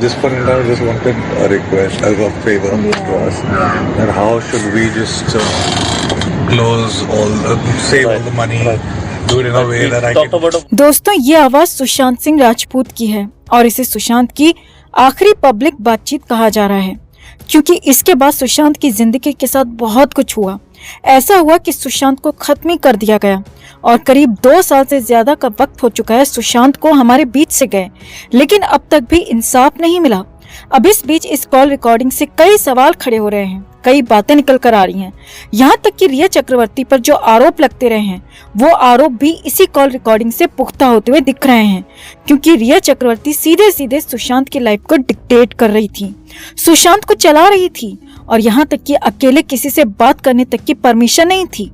This point in time, I just wanted a request as a favor to us. And how should we just save all the money, do it in a way that I can... दोस्तों, ये आवाज सुशांत सिंह राजपूत की है और इसे सुशांत की आखिरी public बातचीत कहा जा रहा है, क्योंकि इसके बाद सुशांत की जिंदगी के साथ बहुत कुछ हुआ। ऐसा हुआ कि सुशांत को खत्म ही कर दिया गया और करीब 2 साल से ज्यादा का वक्त हो चुका है सुशांत को हमारे बीच से गए, लेकिन अब तक भी इंसाफ नहीं मिला। अब इस बीच इस कॉल रिकॉर्डिंग से कई सवाल खड़े हो रहे हैं, कई बातें निकल कर आ रही हैं। यहाँ तक कि रिया चक्रवर्ती पर जो आरोप लगते रहे हैं वो आरोप भी इसी कॉल रिकॉर्डिंग से पुख्ता होते हुए दिख रहे हैं, क्योंकि रिया चक्रवर्ती सीधे सीधे सुशांत की लाइफ को डिक्टेट कर रही थी, सुशांत को चला रही थी और यहाँ तक कि अकेले किसी से बात करने तक की परमिशन नहीं थी।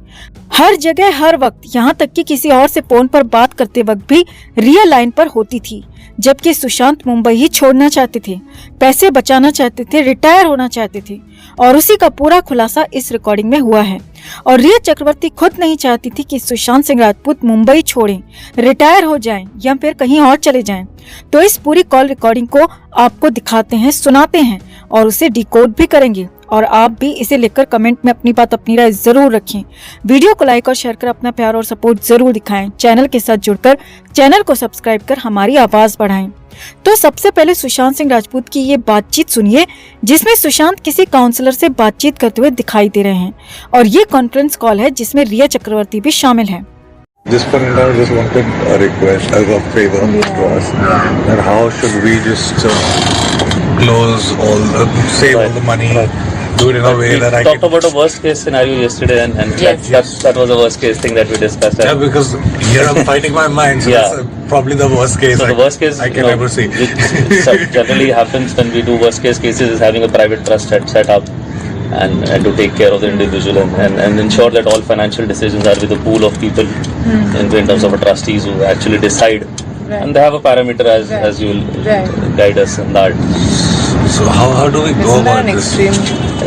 हर जगह हर वक्त, यहाँ तक कि किसी और से फोन पर बात करते वक्त भी रिया लाइन पर होती थी, जबकि सुशांत मुंबई ही छोड़ना चाहते थे, पैसे बचाना चाहते थे, रिटायर होना चाहते थे और उसी का पूरा खुलासा इस रिकॉर्डिंग में हुआ है। और रिया चक्रवर्ती खुद नहीं चाहती थी कि सुशांत सिंह राजपूत मुंबई छोड़ें, रिटायर हो जाएं या फिर कहीं और चले जाएं। तो इस पूरी कॉल रिकॉर्डिंग को आपको दिखाते हैं, सुनाते हैं और उसे डिकोड भी करेंगे और आप भी इसे लेकर कमेंट में अपनी बात, अपनी राय जरूर रखें। वीडियो को लाइक और शेयर कर अपना प्यार और सपोर्ट जरूर दिखाएं। चैनल के साथ जुड़कर चैनल को सब्सक्राइब कर हमारी आवाज बढ़ाएं। तो सबसे पहले सुशांत सिंह राजपूत की ये बातचीत सुनिए, जिसमें सुशांत किसी काउंसलर से बातचीत करते हुए दिखाई दे रहे हैं और ये कॉन्फ्रेंस कॉल है जिसमें रिया चक्रवर्ती भी शामिल है। This point in time, I just wanted a request as a favor to us. And how should we just save all the money, do it in a way that I can... We talked about a worst case scenario yesterday and that was the worst case thing that we discussed. Yeah, because here I'm fighting my mind, so that's probably the worst case, so the worst case I can ever see. Which generally happens when we do worst case cases is having a private trust set up and to take care of the individual and ensure that all financial decisions are with a pool of people in terms of a trustees who actually decide. And they have a parameter as you will guide us in that. So how do we go about this?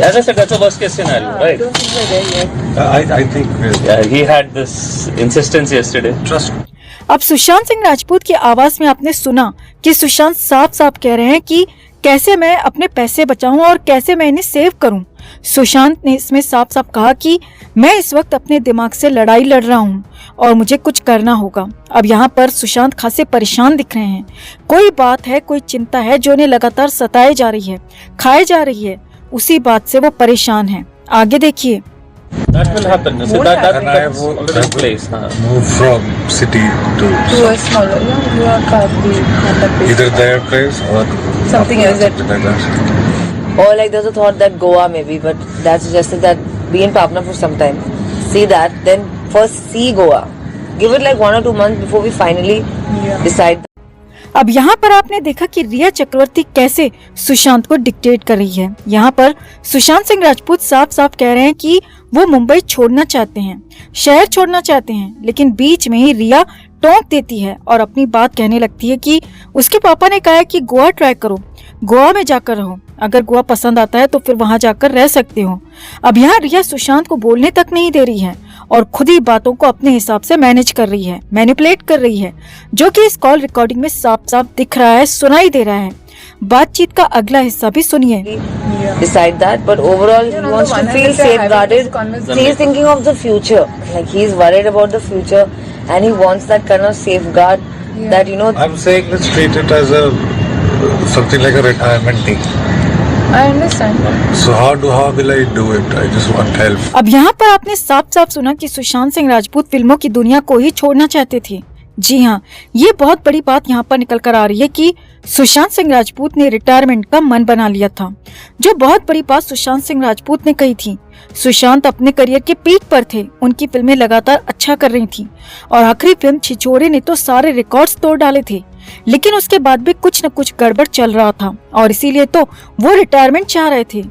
As I said, that's a worst case scenario, right? I don't think we're there yet. I think yeah, he had this insistence yesterday. Trust me. अब सुशांत सिंह राजपूत की आवाज में आपने सुना कि सुशांत साफ साफ कह रहे हैं कि कैसे मैं अपने पैसे बचाऊं और कैसे मैं इन्हें सेव करूं। सुशांत ने इसमें साफ साफ कहा कि मैं इस वक्त अपने दिमाग से लड़ाई लड़ रहा हूं और मुझे कुछ करना होगा। अब यहाँ पर सुशांत खासे परेशान दिख रहे हैं, कोई बात है, कोई चिंता है जो उन्हें लगातार सताए जा रही है, खाए जा रही है, उसी बात से वो परेशान है। आगे देखिए। That will happen. So that's already in place. Move from city to a smaller, either their place or something else like that. Or like there's a thought that Goa maybe, but that's suggested that be in Patna for some time. See that, then first see Goa. Give it like 1 or 2 months before we finally decide. अब यहाँ पर आपने देखा कि रिया चक्रवर्ती कैसे सुशांत को dictate कर रही है। यहाँ पर सुशांत सिंह राजपूत साफ साफ कह रहे हैं कि वो मुंबई छोड़ना चाहते हैं, शहर छोड़ना चाहते हैं, लेकिन बीच में ही रिया टोक देती है और अपनी बात कहने लगती है कि उसके पापा ने कहा है कि गोवा ट्राई करो, गोवा में जाकर रहो, अगर गोवा पसंद आता है तो फिर वहां जाकर रह सकते हो। अब यहाँ रिया सुशांत को बोलने तक नहीं दे रही है और खुद ही बातों को अपने हिसाब से मैनेज कर रही है, मैनिपुलेट कर रही है, जो कि इस कॉल रिकॉर्डिंग में साफ साफ दिख रहा है, सुनाई दे रहा है। बातचीत का अगला हिस्सा भी सुनिए। Decide that, but overall he wants to feel safeguarded. He is thinking of the future, like he is worried about the future, and he wants that kind of safeguard that I'm saying let's treat it as something like a retirement thing. I understand. So how will I do it? I just want help. अब यहाँ पर आपने साफ साफ सुना कि सुशांत सिंह राजपूत फिल्मों की दुनिया को ही छोड़ना चाहते थे। जी हाँ, ये बहुत बड़ी बात यहाँ पर निकल कर आ रही है कि सुशांत सिंह राजपूत ने रिटायरमेंट का मन बना लिया था। जो बहुत बड़ी बात सुशांत सिंह राजपूत ने कही थी। सुशांत अपने करियर के पीक पर थे, उनकी फिल्में लगातार अच्छा कर रही थी और आखिरी फिल्म छिछोरे ने तो सारे रिकॉर्ड्स तोड़ डाले थे, लेकिन उसके बाद भी कुछ न कुछ गड़बड़ चल रहा था और इसीलिए तो वो रिटायरमेंट चाह रहे थे।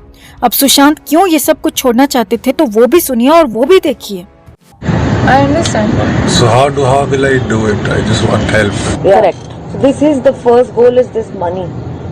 अब सुशांत क्यों ये सब कुछ छोड़ना चाहते थे तो वो भी सुनिए और वो भी देखिए। I understand. So how will I do it? I just want help. Correct. So this is the first goal is this money.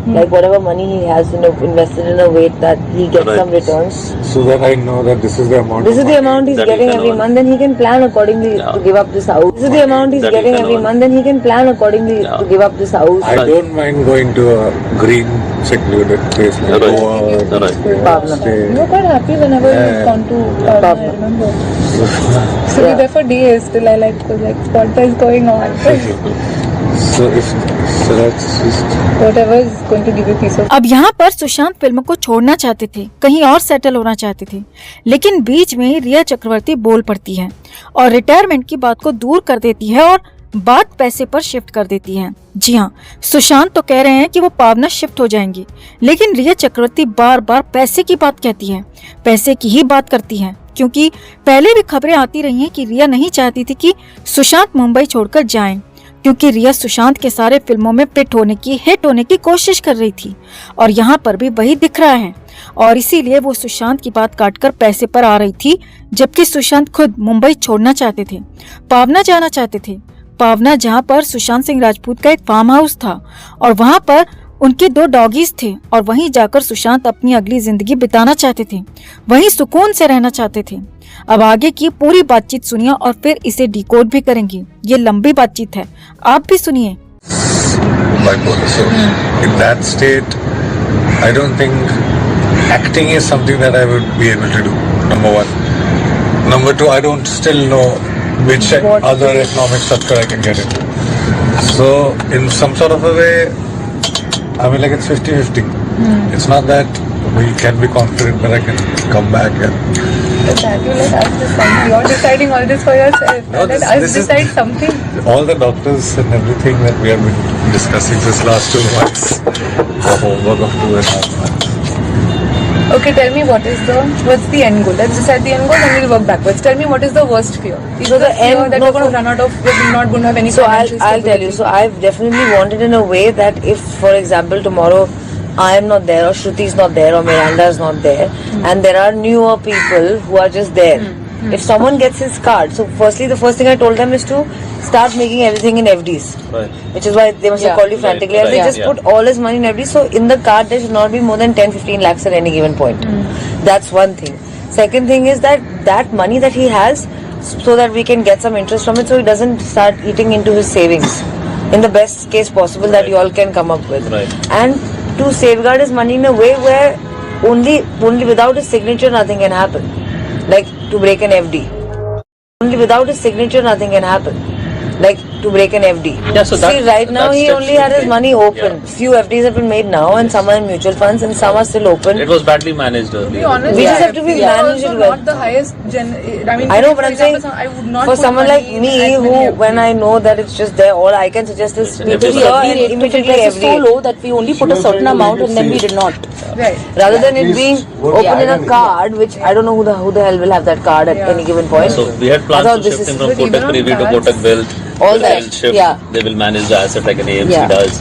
Like whatever money he has, invested in a way that he gets Right. some returns. So that I know that this is the amount. This is the amount he's That he getting can every earn. month, then he can plan accordingly Yeah. to give up this house. This is the amount he's That he getting can every earn. month, then he can plan accordingly Yeah. to give up this house. I don't mind going to a green secluded place like Right. Goa. Right. Pavna. stay. You were quite happy whenever Yeah. you've gone to Pavna, I remember. So we were there for days till I was like, what is going on? So that's just. Whatever is going to give you peace of अब यहाँ पर Sushant film को छोड़ना चाहते थे, कहीं और settle होना चाहते थे, लेकिन बीच में रिया चक्रवर्ती बोल पड़ती है और रिटायरमेंट की बात को दूर कर देती है और बात पैसे पर शिफ्ट कर देती है। जी हाँ, सुशांत तो कह रहे हैं कि वो पावना शिफ्ट हो जाएंगी, लेकिन रिया चक्रवर्ती बार बार पैसे की बात कहती है, पैसे की ही बात करती है, क्योंकि पहले भी खबरें आती रही हैं कि रिया नहीं चाहती थी कि सुशांत मुंबई छोड़कर जाएं, क्योंकि रिया सुशांत के सारे फिल्मों में हिट होने की कोशिश कर रही थी और यहाँ पर भी वही दिख रहा है और इसीलिए वो सुशांत की बात काटकर पैसे पर आ रही थी, जबकि सुशांत खुद मुंबई छोड़ना चाहते थे, पावना जाना चाहते थे। पावना जहाँ पर सुशांत सिंह राजपूत का एक फार्म हाउस था और वहाँ पर उनके 2 डॉगीज थे और वहीं जाकर सुशांत अपनी अगली जिंदगी बिताना चाहते थे, वहीं सुकून से रहना चाहते थे। अब आगे की पूरी बातचीत सुनिए और फिर इसे डिकोड भी करेंगे। ये लंबी बातचीत है, आप भी सुनिए। Bipolar. So in that state, I don't think acting is something that I would be able to do. Number one. Number two, I don't still know which other economic structure I can get into. So in some sort of a way, I mean, like it's 50-50. It's not that we can be confident that I can come back and. that. You let us decide. You're deciding all this for yourself. No, Let this us is- decide something. All the doctors and everything that we have been discussing this last 2 months, the homework of 2.5 months. Okay, tell me what's the end goal? Let's decide the end goal and we'll work backwards. Tell me what is the worst fear? Is So the the fear end- that no, you're going to no. run out of, you're not going to have any So financial I'll tell you. stability? So I've definitely wanted in a way that if, for example, tomorrow I am not there or Shruti is not there or Miranda is not there and there are newer people who are just there. If someone gets his card, so firstly the first thing I told them is to start making everything in FDs. Right. Which is why they must have called you frantically. And they right, just yeah. put all his money in FD. So in the card there should not be more than 10-15 lakhs at any given point. That's one thing. Second thing is that money that he has, so that we can get some interest from it, so he doesn't start eating into his savings in the best case possible that you all can come up with. Right. And to safeguard his money in a way where only without his signature nothing can happen. Like to break an FD. Only without his signature nothing can happen. Like to break an FD. Yeah, so that- See, right now that he step only should had his be- money open. yeah. Few FDs have been made now, and some are in mutual funds, and some are still open. It was badly managed To be earlier. honest, We just have to be FD are managed also well. not the highest I mean, I know, for but I'm example, saying I would not for put someone money like in me, as who many FDs. when I know that it's just there, all I can suggest is It's people FD here rate and of immediately interest is so FD. low that we only put a certain amount and then we did not. Right. Rather than it being open Yeah. in a card, which I don't know who the hell will have that card at Yeah. any given point. So we had I plans thought to this shift is him from but even Kotak on Privy to cards, Kotak Wealth. all They that, will shift. yeah. They will manage the asset like an AMC Yeah. does,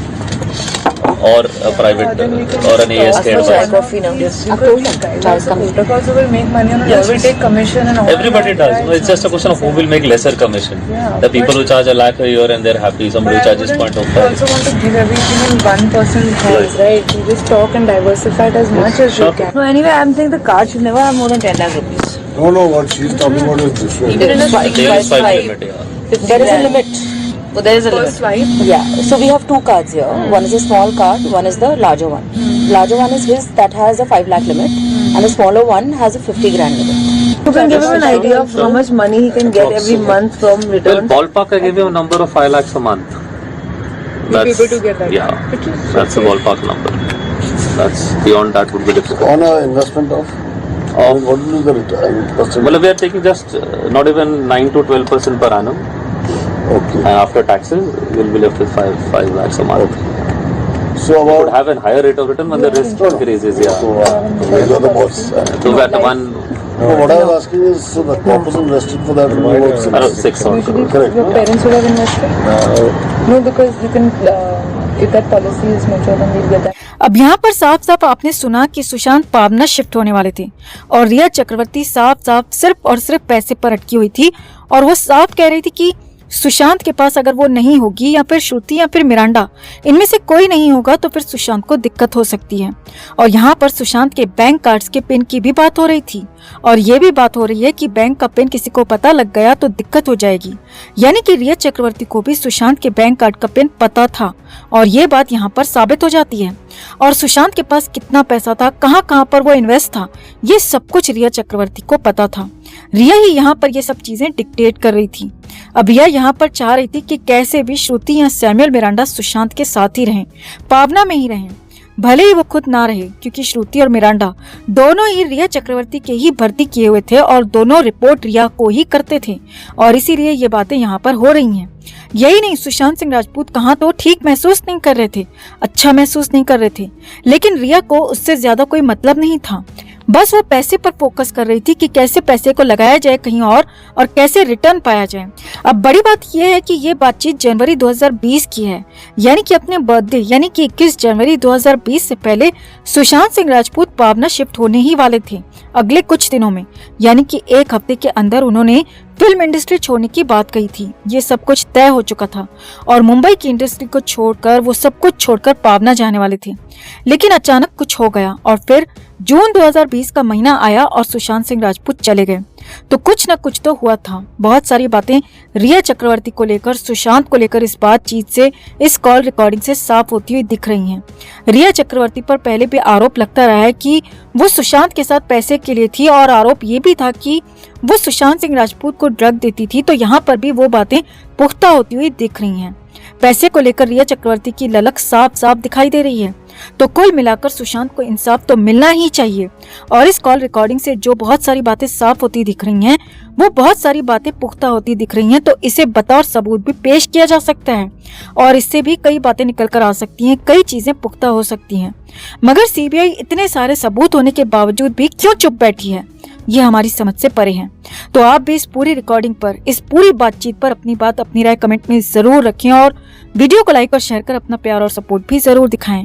or a private Then we can or an just ASK Ask for does. chai coffee now. Yes, I've because told these them. guys Charles also coming. Kotak also will make money on it. Yes, They will yes. take commission and all Everybody that. does. No, it's just a question of who will make lesser commission. Yeah, The people but- who charge a lakh a year and they're happy. Somebody But who I charges wouldn't 0.05. also want to give everything in one person's hands, right? You just talk and diversify it as much as Sure. you can. No, anyway, I'm saying the card should never have more than 10 lakh rupees. No, what she's talking about is different. Even in a There is five Five. limit, yeah. there is a limit. So there is a First limit. swipe. Yeah. So we have two cards here. One is a small card, one is the larger one. Larger one is his that has a 5 lakh limit and the smaller one has a 50 grand limit. You can give him an idea of how much money he can get every month from Well, return. ballpark, I give you a number of 5 lakhs a month. You'll be able to get that. Yeah, Which is that's a okay. ballpark number. That's beyond that would be difficult. On an investment of, Of what will be the return? well, we are taking just not even 9 to 12% per annum, Okay. and after taxes, we'll be left with 5 lakhs a month. So We would about, have a higher rate of return when the risk increases. Yeah. so these are the boss. So we are the one What I was asking is, so the corpus invested for that will be about around 6 or Usually Correct. your parents would have invested? No, because you can, if that policy is mature, then we'll get that. अब यहाँ पर साफ साफ आपने सुना कि सुशांत पावना shift होने वाले थे और रिया चक्रवर्ती साफ साफ सिर्फ और सिर्फ पैसे पर अटकी हुई थी और वो साफ कह रही थी कि सुशांत के पास अगर वो नहीं होगी या फिर श्रुति या फिर मिरांडा, इनमें से कोई नहीं होगा तो फिर सुशांत को दिक्कत हो सकती है। और यहाँ पर सुशांत के बैंक कार्ड्स के पिन की भी बात हो रही थी और ये भी बात हो रही है कि बैंक का पिन किसी को पता लग गया तो दिक्कत हो जाएगी। यानी कि रिया चक्रवर्ती को भी सुशांत के बैंक कार्ड का पिन पता था और ये बात यहाँ पर साबित हो जाती है। और सुशांत के पास कितना पैसा था, कहाँ कहाँ पर वो इन्वेस्ट था, ये सब कुछ रिया चक्रवर्ती को पता था। रिया ही यहाँ पर ये सब चीजें डिक्टेट कर रही थी। अब रिया यहाँ पर चाह रही थी कि कैसे भी श्रुति या सैमुअल मिरांडा सुशांत के साथ ही रहें, पावना में ही रहें, भले ही वो खुद ना रहे, क्योंकि श्रुति और मिरांडा दोनों ही रिया चक्रवर्ती के ही भर्ती किए हुए थे और दोनों रिपोर्ट रिया को ही करते थे और इसीलिए ये बातें यहाँ पर हो रही हैं। यही नहीं, सुशांत सिंह राजपूत कहाँ तो ठीक महसूस नहीं कर रहे थे, अच्छा महसूस नहीं कर रहे थे, लेकिन रिया को उससे ज्यादा कोई मतलब नहीं था। बस वो पैसे पर फोकस कर रही थी कि कैसे पैसे को लगाया जाए कहीं और कैसे रिटर्न पाया जाए। अब बड़ी बात यह है कि ये बातचीत जनवरी 2020 की है, यानी कि अपने बर्थडे यानी कि 21 जनवरी 2020 से पहले सुशांत सिंह राजपूत पावना शिफ्ट होने ही वाले थे अगले कुछ दिनों में, यानी कि एक हफ्ते के अंदर उन्होंने फिल्म इंडस्ट्री छोड़ने की बात कही थी। ये सब कुछ तय हो चुका था और मुंबई की इंडस्ट्री को छोड़कर वो सब कुछ छोड़कर पावना जाने वाले थे। लेकिन अचानक कुछ हो गया और फिर जून 2020 का महीना आया और सुशांत सिंह राजपूत चले गए। तो कुछ न कुछ तो हुआ था। बहुत सारी बातें रिया चक्रवर्ती को लेकर, सुशांत को लेकर इस बातचीत से, इस कॉल रिकॉर्डिंग से साफ होती हुई दिख रही हैं। रिया चक्रवर्ती पर पहले भी आरोप लगता रहा है कि वो सुशांत के साथ पैसे के लिए थी और आरोप ये भी था कि वो सुशांत सिंह राजपूत को ड्रग देती थी। तो यहाँ पर भी वो बातें पुख्ता होती हुई दिख रही हैं। पैसे को लेकर रिया चक्रवर्ती की ललक साफ साफ दिखाई दे रही है। तो कुल मिलाकर सुशांत को इंसाफ तो मिलना ही चाहिए और इस कॉल रिकॉर्डिंग से जो बहुत सारी बातें साफ होती दिख रही हैं, वो बहुत सारी बातें पुख्ता होती दिख रही हैं। तो इसे बतौर सबूत भी पेश किया जा सकता है और इससे भी कई बातें निकल कर आ सकती हैं, कई चीजें पुख्ता हो सकती हैं। मगर सीबीआई इतने सारे सबूत होने के बावजूद भी क्यों चुप बैठी है, ये हमारी समझ से परे है। तो आप भी इस पूरी रिकॉर्डिंग पर, इस पूरी बातचीत पर अपनी बात, अपनी राय कमेंट में जरूर रखें और वीडियो को लाइक और शेयर कर अपना प्यार और सपोर्ट भी जरूर दिखाएं।